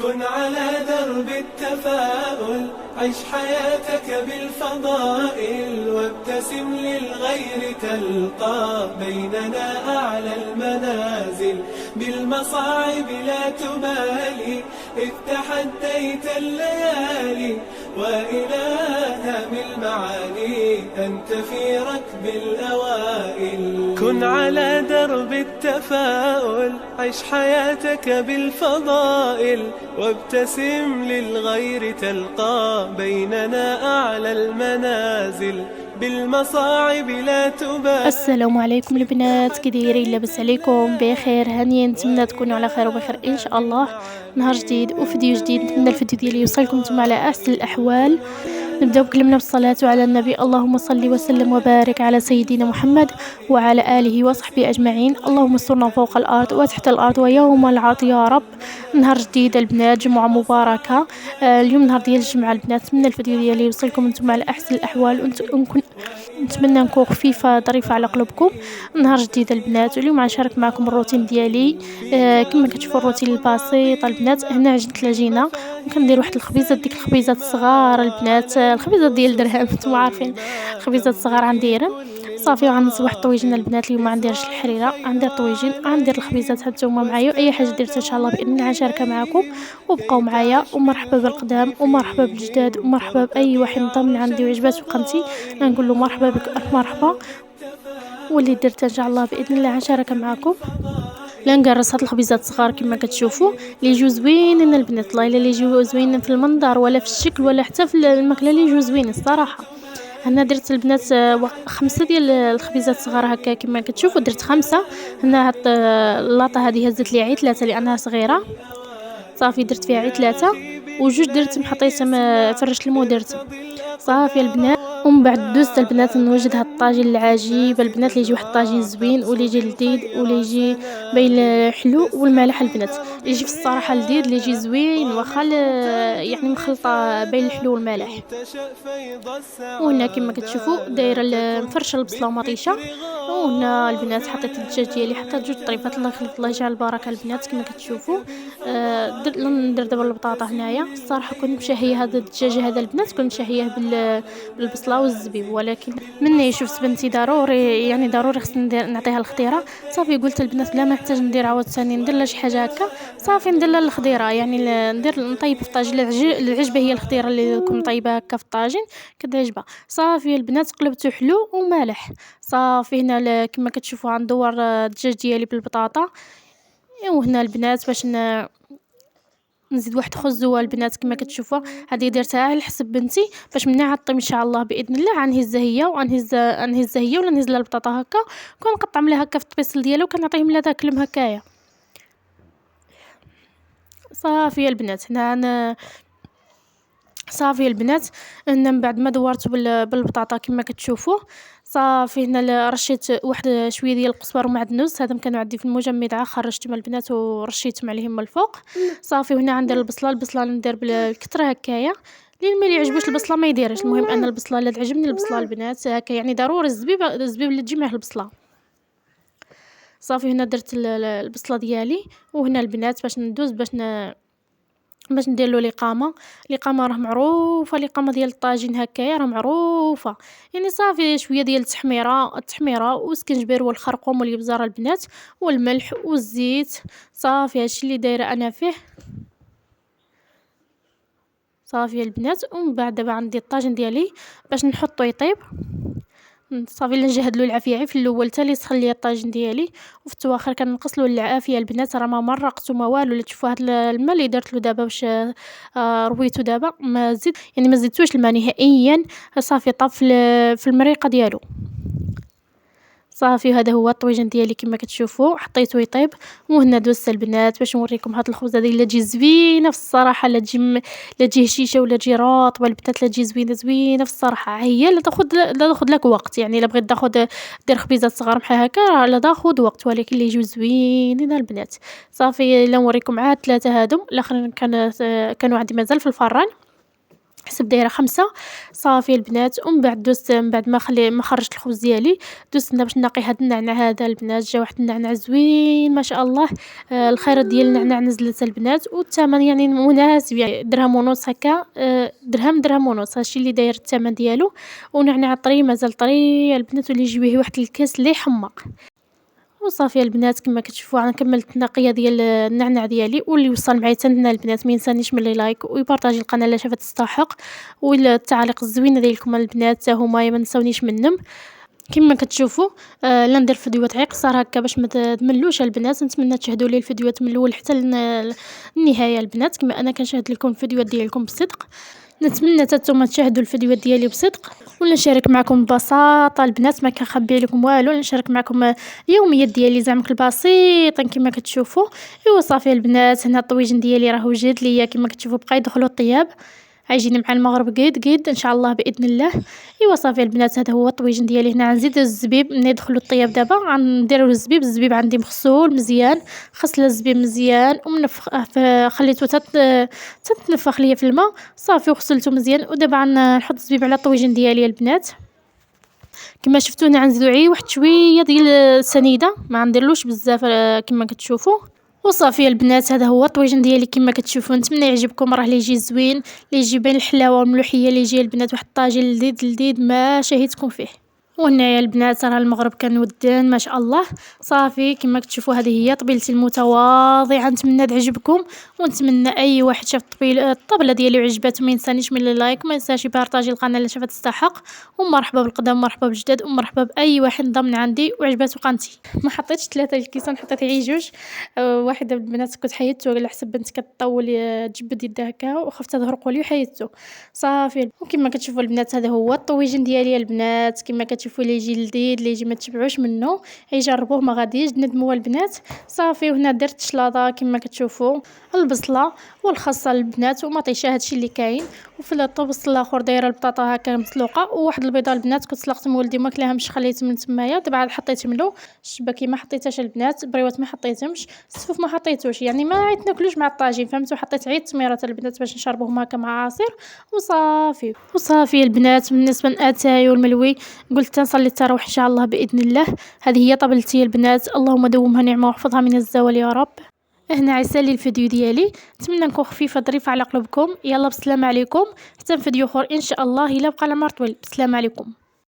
كن على درب التفاؤل، عيش حياتك بالفضائل، وابتسم للغير تلقى بيننا أعلى المنازل. بالمصاعب لا تبالي، إذ تحديت الليالي، وإلى هام المعالي أنت في ركب الأوائل. كن على درب التفاؤل، عيش حياتك بالفضائل، وابتسم للغير تلقى بيننا أعلى المنازل. بالمصاعب لا تبالي. السلام عليكم البنات، كي دايرين؟ لاباس عليكم؟ بخير؟ هانيا، نتمنى تكونوا على خير وبخير ان شاء الله. نهار جديد وفيديو جديد، نتمنى الفيديو ديالي يوصلكم نتوما على احسن الاحوال. نبداو بكلمنا بالصلاه على النبي. اللهم صل وسلم وبارك على سيدنا محمد وعلى اله وصحبه اجمعين. اللهم استرنا فوق الارض وتحت الارض ويوم العرض يا رب. نهار جديد البنات، جمعه مباركه. اليوم نهار ديال الجمعه البنات، نتمنى الفيديو ديالي يوصلكم نتوما على احسن الاحوال، نتمنى نكون خفيفه ظريفه على قلوبكم. نهار جديد البنات، واليوم غنشارك معكم الروتين ديالي. كما كتشوفوا الروتين البسيط البنات. هنا عجنت العجينه وكندير واحد الخبيزات، ديك الخبيزات الصغار البنات، الخبيزات ديال درهم نتوما عارفين، الخبيزات الصغار غنديرهم صافي. غنصب واحد الطويجين البنات. اليوم ما غنديرش الحريره، غندير طويجين، غندير الخبيزات حتى هما معايا. اي حاجه درت ان شاء الله باذن الله غنشاركها معكم، وبقاو معايا. ومرحبا بالقدام ومرحبا بالجداد ومرحبا باي واحد انضم من عندي وعجباتو قنتي، نقول له مرحبا بك الف مرحبا. واللي درت ان شاء الله باذن الله غنشاركها معكم. لا نقرص هاد الخبيزات الصغار كما كتشوفوا، اللي يجوا زوينين البنات، الله الا اللي يجوا زوينين في المنظر ولا في الشكل ولا حتى في الماكله، اللي يجوا زوينين الصراحه. هنا درت البنات 5 ديال الخبيزات الصغار هكا كما كتشوفوا، درت 5. هنا هاد اللاطه هذه هزت لي عي 3 لانها صغيره، صافي درت فيها عي 3. وجوج درت حطيتهم، فرشت الماء درت صافي البنات. ومن بعد دوزت البنات نوجد هاد الطاجين العجيب البنات، اللي يجي واحد الطاجين زوين واللي يجي لذيذ واللي يجي بين حلو والمالح البنات، اللي يجي في الصراحه لذيذ، اللي يجي زوين واخا يعني مخلطه بين الحلو والمالح. وهنا كما كتشوفوا دايره مفرشه البصله ومطيشه. وهنا البنات حطيت الدجاج ديالي، حطيت 2 طريفات، الله يخليك الله يجعل البركه البنات كما كتشوفوا. ندير دابا البطاطا هنايا. الصراحه كنت مشهيه هذا الدجاج هذا البنات، كنت مشهيه بالبصله والزبيب، ولكن مني شفت بنتي ضروري يعني ضروري خصني نعطيها الخضيره. صافي قلت البنات بلا ما نحتاج ندير عاود ثاني ندير لها شي حاجه هكا، صافي ندير لها الخضيره، يعني ندير نطيب في الطاجين. العجبه هي الخضيره اللي كنت طيبه هكا في الطاجين كتعجبها. صافي البنات قلبته حلو ومالح. صافي هنا كما كتشوفوا غندور الدجاج ديالي بالبطاطا. وهنا البنات باش نزيد واحد خزوه البنات كما كتشوفوا، هذه درتها على حسب بنتي باش منها عطيم ان شاء الله باذن الله غنهزها هي وغنهزها هي ولا نهز لها البطاطا هكا، كنقطع لها هكا في الطبيصل ديالها وكنعطيهم لها تاكلهم هكايا. صافي البنات هنا صافي البنات. هنا من بعد ما دورت بالبطاطا كما كتشوفوا، صافي هنا رشيت واحد شويه ديال القزبر ومعدنوس، هذا كانوا عندي في المجمده، خرجتهم البنات ورشيتهم عليهم من الفوق. صافي هنا غندير البصله ندير بالكثره هكايا. اللي ما يعجبوش البصله ما يديرش، المهم ان البصله لا تعجبني البصله البنات هكا، يعني ضروري الزبيب اللي تجي معه البصله. صافي هنا درت البصله ديالي. وهنا البنات باش ندوز باش ندير له الاقامه راه معروفه، الاقامه ديال الطاجين هكايا راه معروفه، يعني صافي شويه ديال التحميره والسكنجبير والخرقوم والابزار البنات والملح والزيت. صافي هادشي اللي دايره انا فيه. صافي البنات. ومن بعد دابا عندي الطاجين ديالي باش نحطو يطيب. صافي نجهد له العافيه في الاول حتى يسخن ليا الطاجين ديالي، وفي التواخر كنقص له العافيه البنات، راه ما مرقته ما والو. لا تشوفوا هاد الماء اللي درت له دابا باش رويته دابا، ما زدتوش الماء نهائيا. صافي طاب في المريقه ديالو. صافي هذا هو الطويجين ديالي كما كتشوفوا حطيته يطيب. وهنا دوزت البنات باش نوريكم هاد الخبزه هذه لا تجي زوينه في الصراحه، لا تجي هشيشه ولا تجي رطبه البنات، لا تجي زوينه في الصراحه. هي لا تاخذ لك وقت، يعني الا بغيت دير خبيزات صغار بحال هكا لا تاخذ وقت، ولكن اللي يجيو زوينين البنات. صافي لا نوريكم عاد 3 هادو الاخرين كانوا عندي مازال في الفران. حسب دايره 5. صافي البنات، ومن بعد دوزت من بعد ما خرجت الخبز ديالي، دوزت باش نقي هاد النعناع هذا البنات. جا واحد النعناع زوين ما شاء الله. الخيرات ديال النعناع نزلت البنات، والثمن يعني مناسب، يعني درهم ونص هكا. درهم ونص هادشي اللي داير الثمن ديالو. ونعناع طري مازال طري البنات، واللي يجي به واحد الكاس اللي يحمق. وصافي البنات كما كتشوفوا انا كملت التنقيه ديال النعناع ديالي. واللي وصل معايا حتى هنا البنات ما ينسانيش من لي لايك ويبارطاجي القناه الا شافت تستحق، والتعاليق الزوينه ديالكم البنات حتى هما ما نساونيش منهم. كما كتشوفوا لا ندير فيديوهات عيق قصار هكا باش ما تملوش البنات. نتمنى تشاهدوا لي الفيديوهات من الاول حتى النهايه البنات، كما انا كنشاهد لكم الفيديوهات ديالكم بصدق. نتمنى حتى نتوما تشاهدوا الفيديوهات ديالي بصدق، ولا نشارك معكم ببساطه البنات، ما كنخبي لكم والو، نشارك معكم اليوميات ديالي زعما البسيطه كما كتشوفوا. ايوا صافي البنات، هنا الطويجن ديالي راه وجد ليا كما كتشوفوا، بقى يدخلوا الطياب، غيجيني مع المغرب قيد ان شاء الله باذن الله. ايوا صافي البنات، هذا هو الطويجن ديالي. هنا غنزيد الزبيب ملي يدخلوا الطياب. دابا غنديروا الزبيب عندي مغسول مزيان، غسل الزبيب مزيان ومنفخ، خليته تتنفخ ليا في الماء صافي، وغسلته مزيان. ودابا غنحط الزبيب على الطويجن ديالي البنات. كما شفتوا هنا غنزيدو غير واحد شويه ديال السنيده، ما غنديرلوش بزاف كما كتشوفوا. وصافي البنات، هذا هو الطويجن ديالي كما كتشوفوا. نتمنى يعجبكم، راه اللي يجي زوين، اللي يجي بين الحلاوه والملوحيه، اللي يجي البنات واحد الطاجين لذيذ ما شهيتكم فيه. وهنايا البنات راه المغرب كان ودان ما شاء الله. صافي كما كتشوفوا هذه هي طبيلتي المتواضعه. نتمنى تعجبكم، ونتمنى اي واحد شاف الطبله ديالي وعجبته ما ينسانيش من اللايك، ما ينساش يبارطاجي القناه اللي شافت تستحق. ومرحبا بالقدام، مرحبا بالجداد، ومرحبا باي واحد انضم عندي وعجبته قناتي. ما حطيتش 3 الكيسان، حطيت غير 2. واحده البنات كنت حيدته على حسب بنت كطول تجبد يدها هكا، وخفت تهرق لي وحيدته صافي. وكما كتشوفوا البنات، هذا هو الطويجن ديالي البنات. كما كتشوفوا اللي يجي لذيذ، اللي يجي ما تشبعوش منه، يجربوه ما غاديش ندموا البنات. صافي وهنا درت الشلاضه كما كتشوفوا، البصله والخاصه البنات ومطيشه، هادشي اللي كاين. وفي الطبق الاخر دايره البطاطا هكا مسلوقه، وواحد البيضه البنات كنت سلقت من ولدي ما كلاهمش، خليت من تمايا. دابا عاد حطيت منو الشباكي ما حطيتهاش البنات، بريوات ما حطيتهمش، السفوف ما حطيتوش، يعني ما عيط ناكلوش مع الطاجين فهمتوا. حطيت عيد التميرات البنات باش نشربوهم هكا مع عصير وصافي البنات. بالنسبه للاتاي والملوي قلت نصلي التراويح ان شاء الله باذن الله. هذه هي طبلتي البنات، اللهم دومها نعمه واحفظها من الزوال يا رب. هنا عسالي الفيديو ديالي، نتمنى نكون خفيفه ظريفه على قلوبكم. يلا بسلام عليكم، حتى في فيديو اخر ان شاء الله، الا بقى العمر طويل. بسلام عليكم.